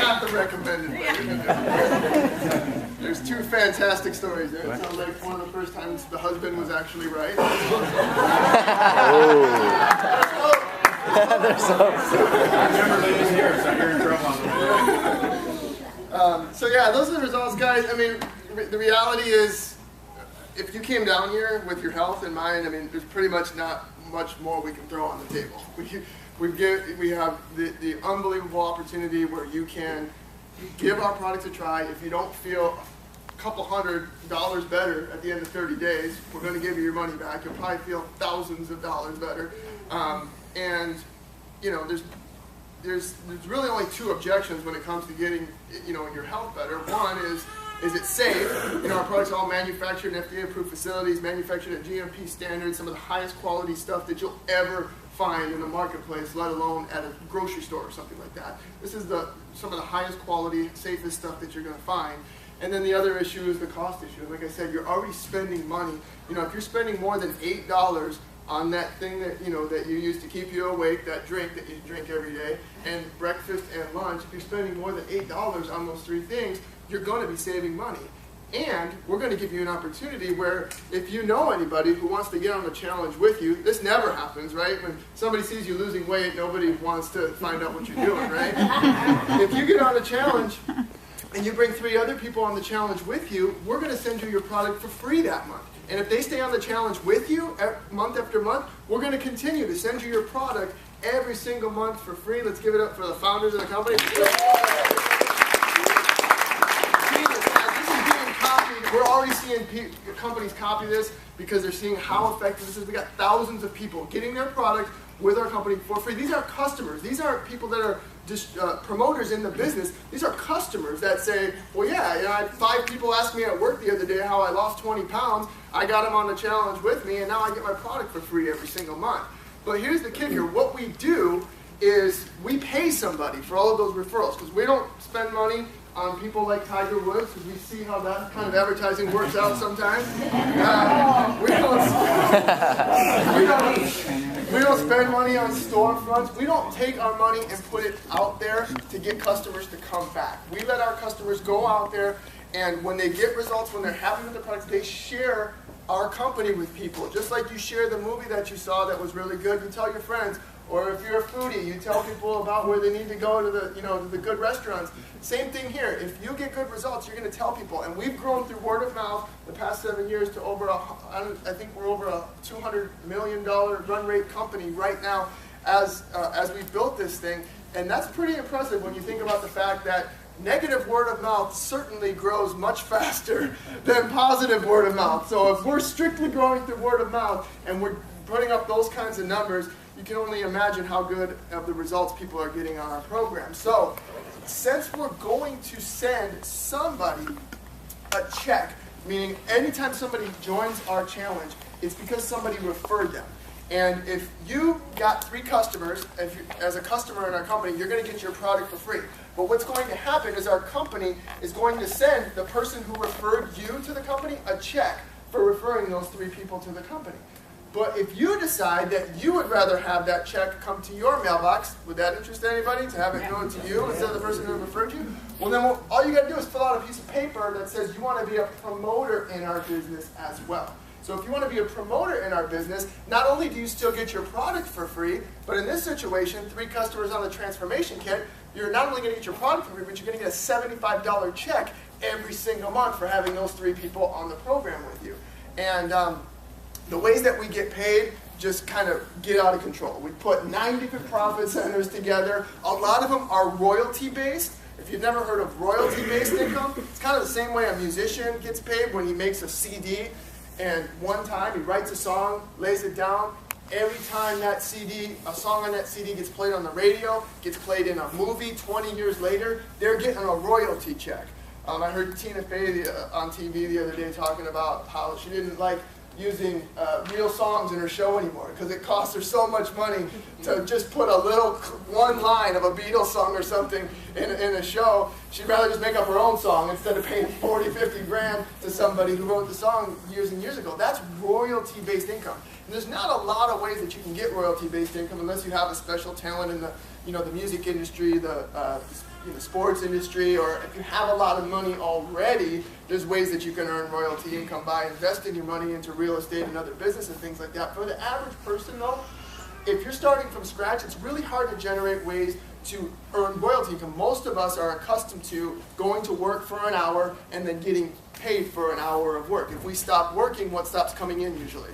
not the recommended way. There's two fantastic stories there. It sounds like one of the first times the husband was actually right. So yeah, those are the results, guys. I mean, the reality is, if you came down here with your health in mind, I mean, there's pretty much not much more we can throw on the table. We have the unbelievable opportunity where you can give our products a try. If you don't feel a couple $100 better at the end of 30 days, we're going to give you your money back. You'll probably feel thousands of dollars better. And you know, there's really only two objections when it comes to getting, you know, your health better. One is it safe? You know, our products are all manufactured in FDA-approved facilities, manufactured at GMP standards, some of the highest quality stuff that you'll ever find in the marketplace, let alone at a grocery store or something like that. This is some of the highest quality, safest stuff that you're going to find. And then the other issue is the cost issue. Like I said, you're already spending money. You know, if you're spending more than $8 on that thing that, you know, that you use to keep you awake, that drink that you drink every day, and breakfast and lunch, if you're spending more than $8 on those three things, you're going to be saving money. And we're going to give you an opportunity where if you know anybody who wants to get on the challenge with you, this never happens, right? When somebody sees you losing weight, nobody wants to find out what you're doing, right? If you get on a challenge and you bring 3 other people on the challenge with you, we're going to send you your product for free that month. And if they stay on the challenge with you month after month, we're going to continue to send you your product every single month for free. Let's give it up for the founders of the company. We're already seeing companies copy this because they're seeing how effective this is. We got thousands of people getting their product with our company for free. These are customers. These aren't people that are just promoters in the business. These are customers that say, well, yeah, you know, I had 5 people ask me at work the other day how I lost 20 pounds. I got them on the challenge with me, and now I get my product for free every single month. But here's the kicker. What we do is we pay somebody for all of those referrals because we don't spend money on people like Tiger Woods, because we see how that kind of advertising works out sometimes. We don't spend money on storefronts. We don't take our money and put it out there to get customers to come back. We let our customers go out there, and when they get results, when they're happy with the products, they share our company with people. Just like you share the movie that you saw that was really good, you tell your friends. Or if you're a foodie, you tell people about where they need to go to the, you know, to the good restaurants. Same thing here. If you get good results, you're going to tell people. And we've grown through word of mouth the past 7 years to over I think we're over a $200 million run rate company right now as we've built this thing. And that's pretty impressive when you think about the fact that negative word of mouth certainly grows much faster than positive word of mouth. So if we're strictly growing through word of mouth and we're putting up those kinds of numbers, you can only imagine how good of the results people are getting on our program. So, since we're going to send somebody a check, meaning anytime somebody joins our challenge, it's because somebody referred them. And if you got 3 customers, as a customer in our company, you're going to get your product for free. But what's going to happen is our company is going to send the person who referred you to the company a check for referring those 3 people to the company. But if you decide that you would rather have that check come to your mailbox, would that interest anybody to have it go to you instead of the person who referred you? Well, then all you got to do is fill out a piece of paper that says you want to be a promoter in our business as well. So if you want to be a promoter in our business, not only do you still get your product for free, but in this situation, 3 customers on the transformation kit, you're not only going to get your product for free, but you're going to get a $75 check every single month for having those 3 people on the program with you. And the ways that we get paid just kind of get out of control. We put 9 different profit centers together. A lot of them are royalty-based. If you've never heard of royalty-based income, it's kind of the same way a musician gets paid when he makes a CD. And one time he writes a song, lays it down. Every time that CD, a song on that CD gets played on the radio, gets played in a movie 20 years later, they're getting a royalty check. I heard Tina Fey on TV the other day talking about how she didn't like using real songs in her show anymore because it costs her so much money to just put a little one line of a Beatles song or something in a show. She'd rather just make up her own song instead of paying 40, 50 grand to somebody who wrote the song years and years ago. That's royalty-based income. And there's not a lot of ways that you can get royalty-based income unless you have a special talent in the, you know, the music industry, the in the sports industry, or if you have a lot of money already, there's ways that you can earn royalty income by investing your money into real estate and other business and things like that. For the average person though, if you're starting from scratch, it's really hard to generate ways to earn royalty income. Most of us are accustomed to going to work for an hour and then getting paid for an hour of work. If we stop working, what stops coming in usually?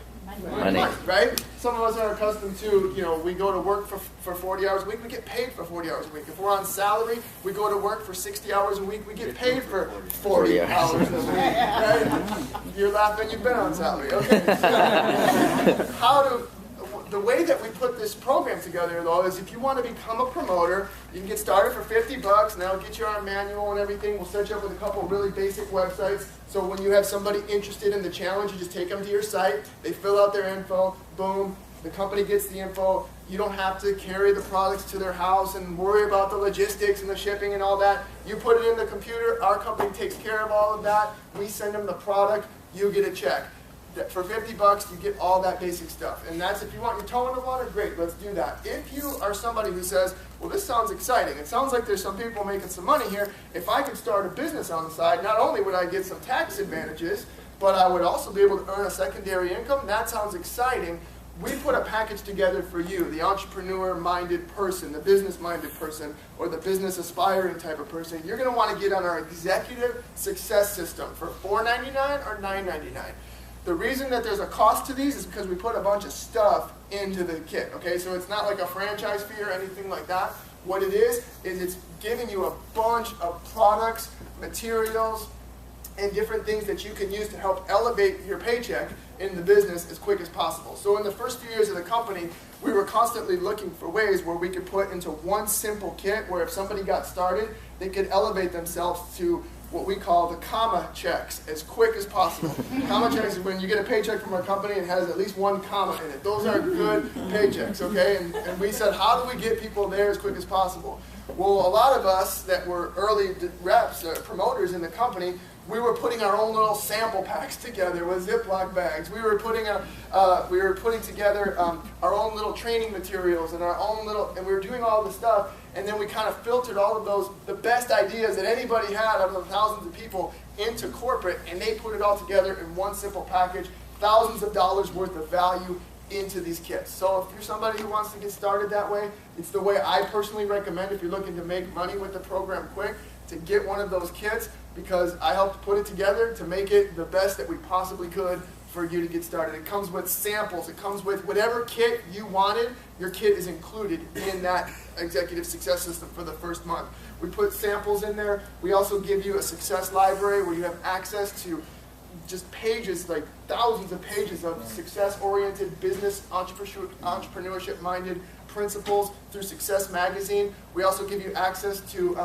Money, right? Some of us are accustomed to, we go to work for 40 hours a week, we get paid for 40 hours a week. If we're on salary, we go to work for 60 hours a week, we get paid for 40 hours a week, right? You're laughing, you've been on salary, okay. The way that we put this program together, though, is if you want to become a promoter, you can get started for $50, and that'll get you our manual and everything. We'll set you up with a couple really basic websites. So when you have somebody interested in the challenge, you just take them to your site, they fill out their info, boom, the company gets the info. You don't have to carry the products to their house and worry about the logistics and the shipping and all that. You put it in the computer, our company takes care of all of that. We send them the product, you get a check. For $50, you get all that basic stuff. And that's if you want your toe in the water, great, let's do that. If you are somebody who says, well, this sounds exciting. It sounds like there's some people making some money here. If I could start a business on the side, not only would I get some tax advantages, but I would also be able to earn a secondary income. That sounds exciting. We put a package together for you, the entrepreneur-minded person, the business-minded person, or the business-aspiring type of person. You're going to want to get on our executive success system for $4.99 or $9.99. The reason that there's a cost to these is because we put a bunch of stuff into the kit, okay? So it's not like a franchise fee or anything like that. What it is it's giving you a bunch of products, materials, and different things that you can use to help elevate your paycheck in the business as quick as possible. So in the first few years of the company, we were constantly looking for ways where we could put into one simple kit where if somebody got started, they could elevate themselves to what we call the comma checks as quick as possible. Comma checks is when you get a paycheck from our company and has at least one comma in it. Those are good paychecks, okay? And we said, how do we get people there as quick as possible? Well, a lot of us that were early reps, promoters in the company, we were putting our own little sample packs together with Ziploc bags. We were putting together our own little training materials and and we were doing all the stuff. And then we kind of filtered all of those, the best ideas that anybody had out of the thousands of people into corporate, and they put it all together in one simple package, thousands of dollars worth of value into these kits. So if you're somebody who wants to get started that way, it's the way I personally recommend if you're looking to make money with the program quick, to get one of those kits, because I helped put it together to make it the best that we possibly could for you to get started. It comes with samples. It comes with whatever kit you wanted. Your kit is included in that executive success system for the first month. We put samples in there. We also give you a success library where you have access to just pages, like thousands of pages of success-oriented business, entrepreneurship-minded principles through Success Magazine. We also give you access to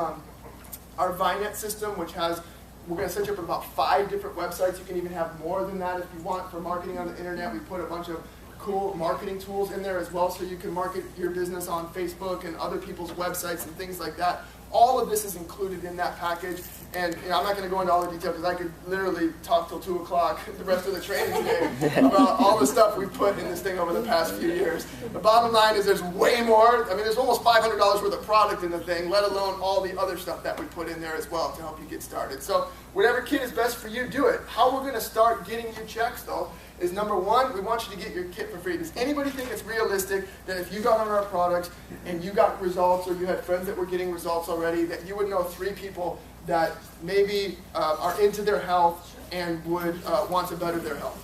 our ViNet system, which has, we're going to set you up with about 5 different websites. You can even have more than that if you want for marketing on the internet. We put a bunch of cool marketing tools in there as well, so you can market your business on Facebook and other people's websites and things like that. All of this is included in that package, and I'm not going to go into all the detail because I could literally talk till 2 o'clock the rest of the training day about all the stuff we've put in this thing over the past few years. The bottom line is there's way more. I mean, there's almost $500 worth of product in the thing, let alone all the other stuff that we put in there as well to help you get started. So whatever kit is best for you, do it. How we're going to start getting you checks, though, is number one, we want you to get your kit for free. Does anybody think it's realistic that if you got on our products and you got results, or you had friends that were getting results already, that you would know 3 people that maybe are into their health and would want to better their health?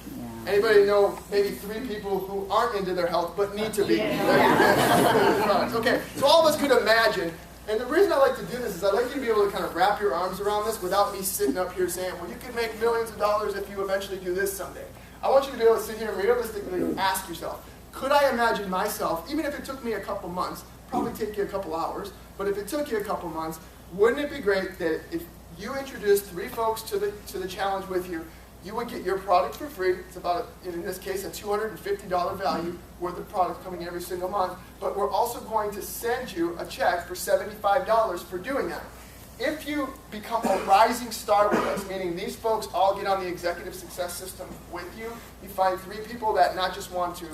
Anybody know maybe 3 people who aren't into their health but need to be? Okay, so all of us could imagine. And the reason I like to do this is I like you to be able to kind of wrap your arms around this without me sitting up here saying, well, you could make millions of dollars if you eventually do this someday. I want you to be able to sit here and realistically ask yourself, could I imagine myself, even if it took me a couple months, probably take you a couple hours, but if it took you a couple months, wouldn't it be great that if you introduced 3 folks to the challenge with you, you would get your product for free. It's about, in this case, a $250 value worth of product coming every single month, but we're also going to send you a check for $75 for doing that. If you become a rising star with us, meaning these folks all get on the executive success system with you, you find 3 people that not just want to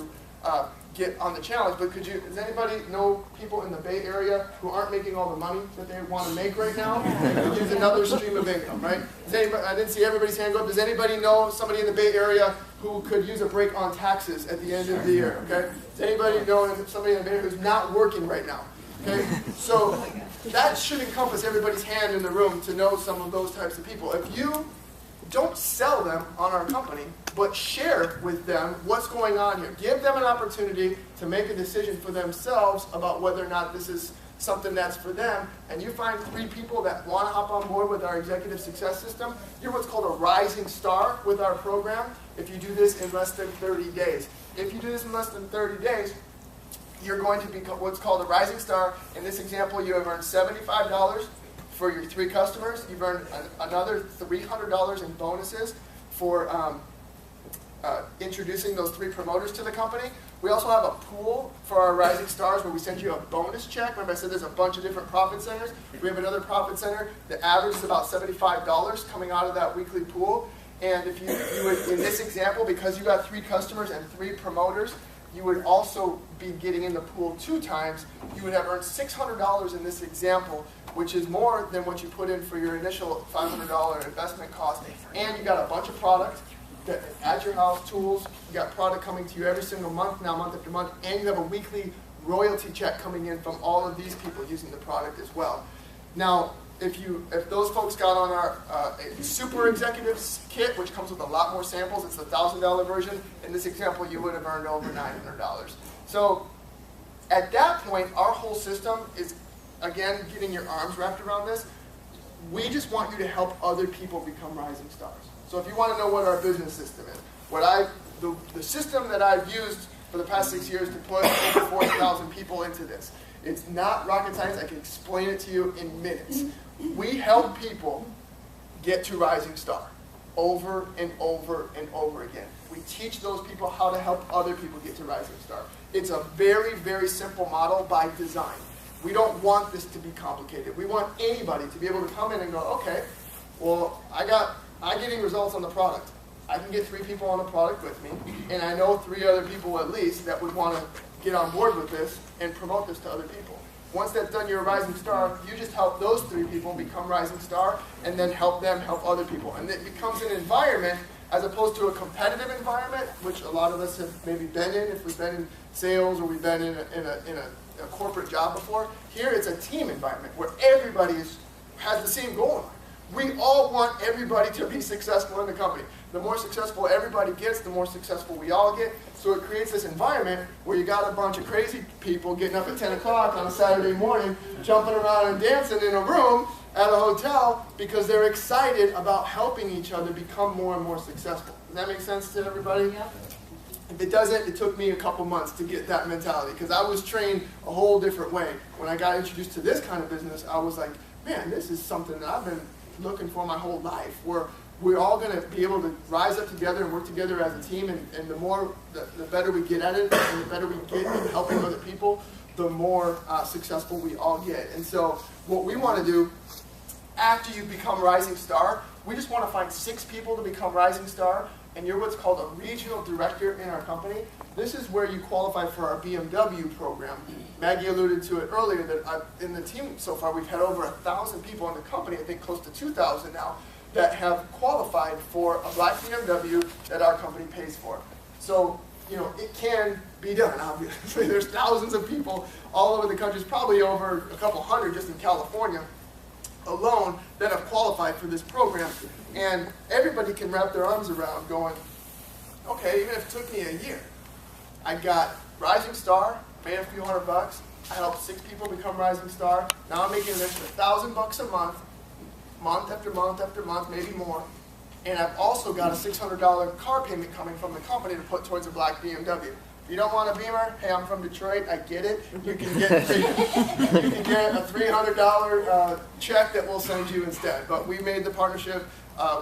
get on the challenge, but does anybody know people in the Bay Area who aren't making all the money that they want to make right now? They could use another stream of income, right? I didn't see everybody's hand go up. Does anybody know somebody in the Bay Area who could use a break on taxes at the end of the year, okay? Does anybody know somebody in the Bay Area who's not working right now, okay? So that should encompass everybody's hand in the room to know some of those types of people. If you don't sell them on our company, but share with them what's going on here. Give them an opportunity to make a decision for themselves about whether or not this is something that's for them, and you find 3 people that want to hop on board with our executive success system, you're what's called a rising star with our program if you do this in less than 30 days. If you do this in less than 30 days, you're going to become what's called a rising star. In this example, you have earned $75 for your 3 customers. You've earned another $300 in bonuses for introducing those 3 promoters to the company. We also have a pool for our rising stars where we send you a bonus check. Remember I said there's a bunch of different profit centers. We have another profit center that averages about $75 coming out of that weekly pool. And if you would, in this example, because you got 3 customers and 3 promoters, you would also be getting in the pool 2 times. You would have earned $600 in this example, which is more than what you put in for your initial $500 investment cost. And you got a bunch of product at your house, tools. You got product coming to you every single month now, month after month, and you have a weekly royalty check coming in from all of these people using the product as well. Now, if those folks got on our super executives kit, which comes with a lot more samples, it's the $1,000 version. In this example, you would have earned over $900. So at that point, our whole system is, again, getting your arms wrapped around this. We just want you to help other people become rising stars. So if you want to know what our business system is, the system that I've used for the past 6 years to put over 40,000 people into this, it's not rocket science. I can explain it to you in minutes. We help people get to rising star over and over and over again. We teach those people how to help other people get to rising star. It's a very, very simple model by design. We don't want this to be complicated. We want anybody to be able to come in and go, okay, well, I'm getting results on the product. I can get 3 people on the product with me, and I know 3 other people at least that would want to get on board with this and promote this to other people. Once that's done, you're a rising star. You just help those 3 people become rising star, and then help them help other people. And it becomes an environment as opposed to a competitive environment, which a lot of us have maybe been in if we've been in sales or we've been in a corporate job before. Here it's a team environment where everybody has the same goal in mind. We all want everybody to be successful in the company. The more successful everybody gets, the more successful we all get. So it creates this environment where you got a bunch of crazy people getting up at 10 o'clock on a Saturday morning, jumping around and dancing in a room at a hotel because they're excited about helping each other become more and more successful. Does that make sense to everybody? Yeah. If it doesn't, it took me a couple months to get that mentality because I was trained a whole different way. When I got introduced to this kind of business, I was like, man, this is something that I've been looking for my whole life, where we're all going to be able to rise up together and work together as a team, and the better we get at it, and the better we get at helping other people, the more successful we all get. And so what we want to do after you become rising star, we just want to find 6 people to become rising star, and you're what's called a regional director in our company. This is where you qualify for our BMW program. Maggie alluded to it earlier that in the team so far we've had over 1,000 people in the company, I think close to 2,000 now, that have qualified for a black BMW that our company pays for. So, it can be done, obviously. There's thousands of people all over the country, probably over a couple hundred just in California alone that have qualified for this program. And everybody can wrap their arms around going, okay, even if it took me a year, I got rising star, made a few $100, I helped 6 people become rising star, now I'm making an extra $1,000 a month, month after month after month, maybe more, and I've also got a $600 car payment coming from the company to put towards a black BMW. If you don't want a Beamer, hey, I'm from Detroit, I get it. You can get a $300 check that we'll send you instead. But we made the partnership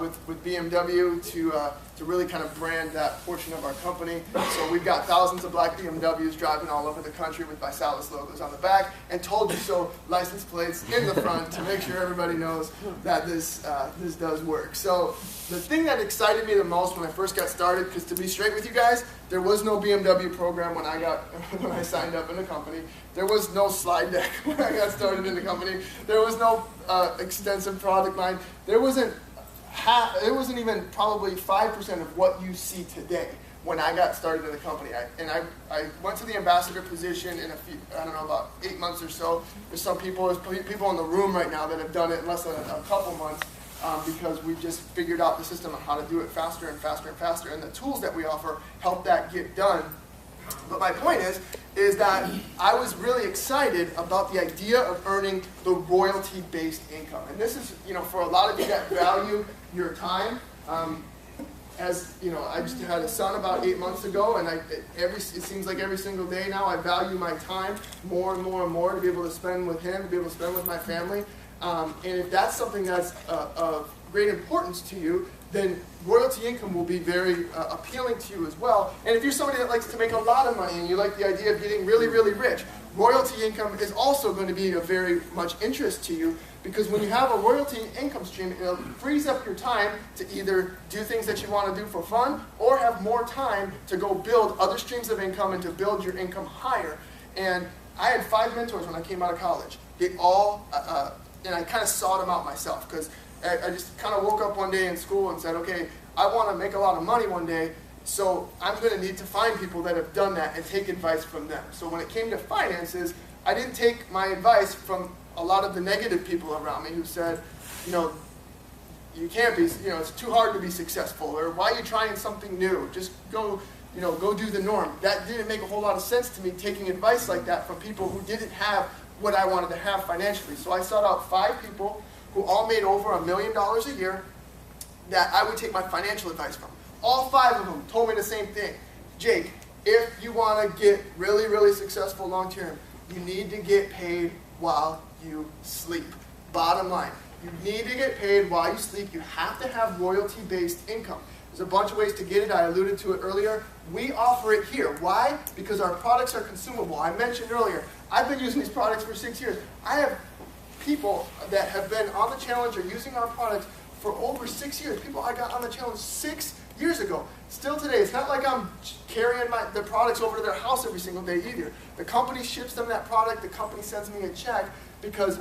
with BMW to really kind of brand that portion of our company. So we've got thousands of black BMWs driving all over the country with Visalus logos on the back and told you so license plates in the front to make sure everybody knows that this does work. So the thing that excited me the most when I first got started, because to be straight with you guys, there was no BMW program when I signed up in the company. There was no slide deck when I got started in the company. There was no extensive product line. There wasn't it wasn't even probably 5% of what you see today when I got started in the company. I went to the ambassador position in I don't know, about 8 months or so. There's people in the room right now that have done it in less than a couple months because we just figured out the system on how to do it faster and faster and faster, and the tools that we offer help that get done. But my point is that I was really excited about the idea of earning the royalty-based income. And this is, for a lot of you that value your time. As you know, I just had a son about 8 months ago, and it seems like every single day now I value my time more and more and more to be able to spend with him, to be able to spend with my family. And if that's something that's of great importance to you, then royalty income will be very appealing to you as well. And if you're somebody that likes to make a lot of money and you like the idea of getting really, really rich, royalty income is also going to be of very much interest to you, because when you have a royalty income stream, it frees up your time to either do things that you want to do for fun or have more time to go build other streams of income and to build your income higher. And I had 5 mentors when I came out of college. They all, and I kind of sought them out myself, because I just kind of woke up one day in school and said, okay, I want to make a lot of money one day, so I'm going to need to find people that have done that and take advice from them. So when it came to finances, I didn't take my advice from a lot of the negative people around me who said, you can't be, it's too hard to be successful, or why are you trying something new? Just go, go do the norm. That didn't make a whole lot of sense to me, taking advice like that from people who didn't have what I wanted to have financially. So I sought out 5 people who all made over $1 million a year that I would take my financial advice from. All 5 of them told me the same thing. Jake, if you want to get really, really successful long term, you need to get paid while you sleep. Bottom line, you need to get paid while you sleep. You have to have royalty-based income. There's a bunch of ways to get it. I alluded to it earlier. We offer it here. Why? Because our products are consumable. I mentioned earlier, I've been using these products for 6 years. I have people that have been on the challenge or using our products for over 6 years. People I got on the challenge 6 years ago. Still today, it's not like I'm carrying the products over to their house every single day either. The company ships them that product. The company sends me a check because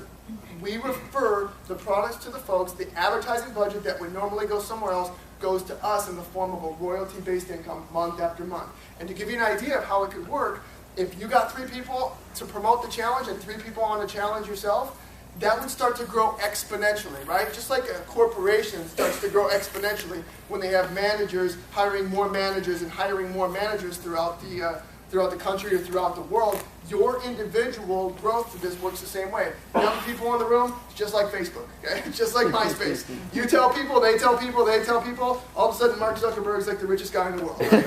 we refer the products to the folks. The advertising budget that would normally go somewhere else goes to us in the form of a royalty-based income month after month. And to give you an idea of how it could work, if you got 3 people to promote the challenge and 3 people on the challenge yourself, that would start to grow exponentially, right? Just like a corporation starts to grow exponentially when they have managers hiring more managers and hiring more managers throughout the country or throughout the world. Your individual growth to this works the same way. Young people in the room, it's just like Facebook, okay? It's just like MySpace. You tell people, they tell people, they tell people. All of a sudden, Mark Zuckerberg's like the richest guy in the world. Right?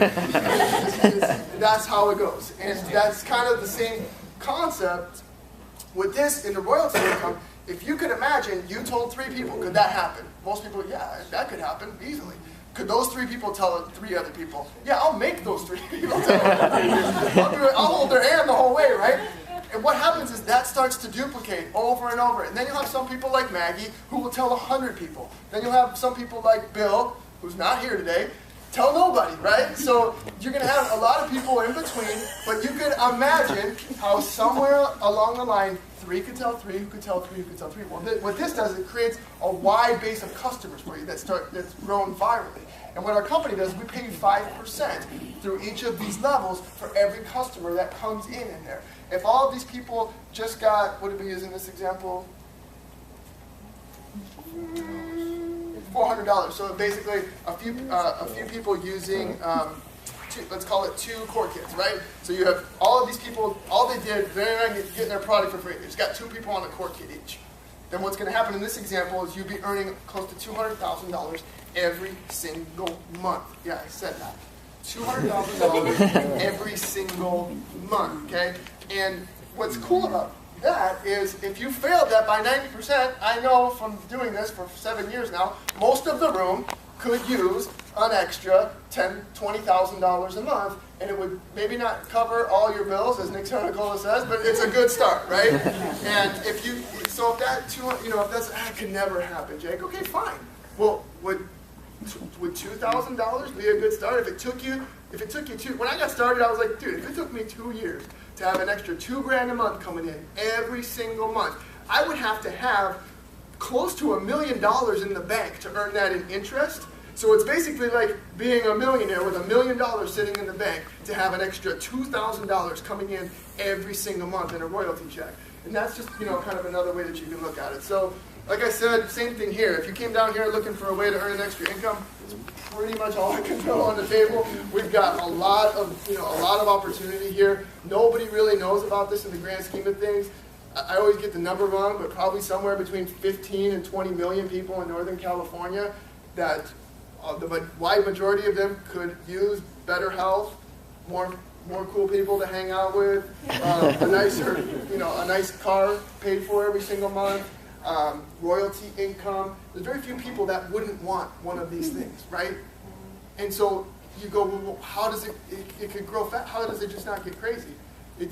That's how it goes. And that's kind of the same concept with this in the royalty income. If you could imagine, you told 3 people, could that happen? Most people, yeah, that could happen easily. Could those 3 people tell 3 other people? Yeah, I'll make those 3 people tell them. I'll hold their hand the whole way, right? And what happens is that starts to duplicate over and over. And then you'll have some people like Maggie who will tell 100 people. Then you'll have some people like Bill, who's not here today, tell nobody, right? So you're going to have a lot of people in between, but you could imagine how somewhere along the line, 3 could tell 3, who could tell 3, who could tell 3. Well, what this does, it creates a wide base of customers for you that's grown virally. And what our company does, we pay 5% through each of these levels for every customer that comes in there. If all of these people just got, what did we use in this example? $400. So basically, a few people using, let's call it 2 core kits, right? So you have all of these people, all they did, they're not getting their product for free. They just got 2 people on a core kit each. Then what's going to happen in this example is you'll be earning close to $200,000 every single month. Yeah, I said that. $200,000 every single month, okay? And what's cool about that is, if you failed that by 90%, I know from doing this for 7 years now, most of the room could use an extra $10,000, $20,000 a month, and it would maybe not cover all your bills, as Nick Sarnicola says, but it's a good start, right? And if you, so if that, if that's, that could never happen, Jake, okay, fine. Well, would $2,000 be a good start? If it took you when I got started, I was like, dude, if it took me 2 years to have an extra $2 grand a month coming in every single month, I would have to have close to $1 million in the bank to earn that in interest. So it's basically like being a millionaire with $1 million sitting in the bank to have an extra $2,000 coming in every single month in a royalty check. And that's just, kind of another way that you can look at it. So, like I said, same thing here. If you came down here looking for a way to earn an extra income, it's pretty much all I can throw on the table. We've got a lot of opportunity here. Nobody really knows about this in the grand scheme of things. I always get the number wrong, but probably somewhere between 15 and 20 million people in Northern California that the wide majority of them could use better health, more cool people to hang out with, a nice car paid for every single month, royalty income. There's very few people that wouldn't want one of these things, right? And so you go, well, how does it could grow fast? How does it just not get crazy? It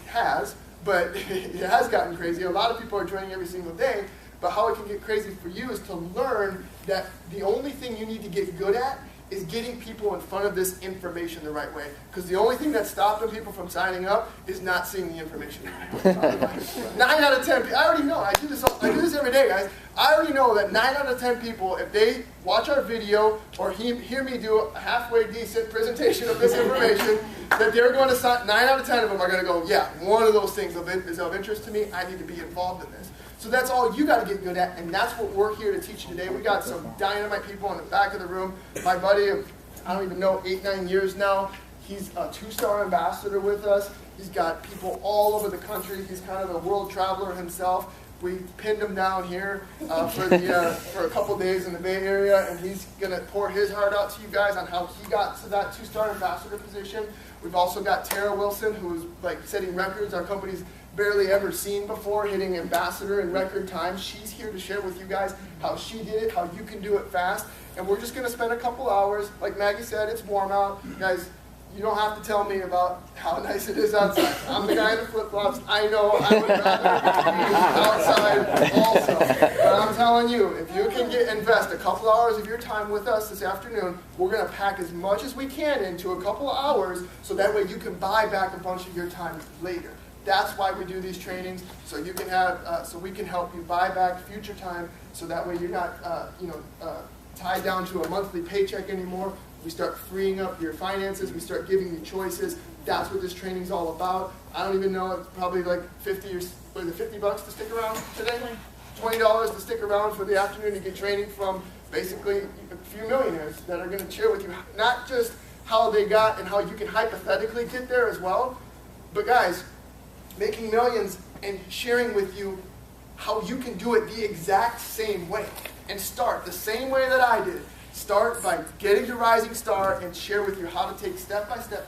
has, but it has gotten crazy. A lot of people are joining every single day. But how it can get crazy for you is to learn that the only thing you need to get good at is getting people in front of this information the right way. Because the only thing that's stopping people from signing up is not seeing the information the right way. 9 out of 10 I already know. I do this every day, guys. I already know that 9 out of 10 people, if they watch our video or hear me do a halfway decent presentation of this information, that they're going to sign, 9 out of 10 of them are going to go, yeah, one of those things is of interest to me. I need to be involved in this. So that's all you got to get good at, and that's what we're here to teach you today. We got some dynamite people in the back of the room. My buddy of, I don't even know, 8, 9 years now, he's a 2-star ambassador with us. He's got people all over the country. He's kind of a world traveler himself. We pinned him down here for a couple days in the Bay Area, and he's going to pour his heart out to you guys on how he got to that 2-star ambassador position. We've also got Tara Wilson, who's like setting records our company's barely ever seen before, hitting ambassador in record time. She's here to share with you guys how she did it, how you can do it fast. And we're just going to spend a couple hours. Like Maggie said, it's warm out. Guys, you don't have to tell me about how nice it is outside. I'm the guy in the flip-flops. I know I would rather be outside also. But I'm telling you, if you can invest a couple hours of your time with us this afternoon, we're going to pack as much as we can into a couple of hours so that way you can buy back a bunch of your time later. That's why we do these trainings, so you can have, so we can help you buy back future time, so that way you're not, tied down to a monthly paycheck anymore. We start freeing up your finances. We start giving you choices. That's what this training's all about. I don't even know. It's probably like $50 to stick around today. $20 to stick around for the afternoon to get training from basically a few millionaires that are going to share with you not just how they got and how you can hypothetically get there as well, but guys, making millions and sharing with you how you can do it the exact same way. And start the same way that I did. Start by getting to Rising Star and share with you how to take step by step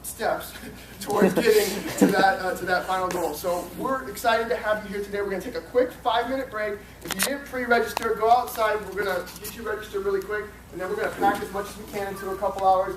steps towards getting to that final goal. So we're excited to have you here today. We're going to take a quick 5-minute break. If you didn't pre-register, go outside. We're going to get you registered really quick, and then we're going to pack as much as we can into a couple hours.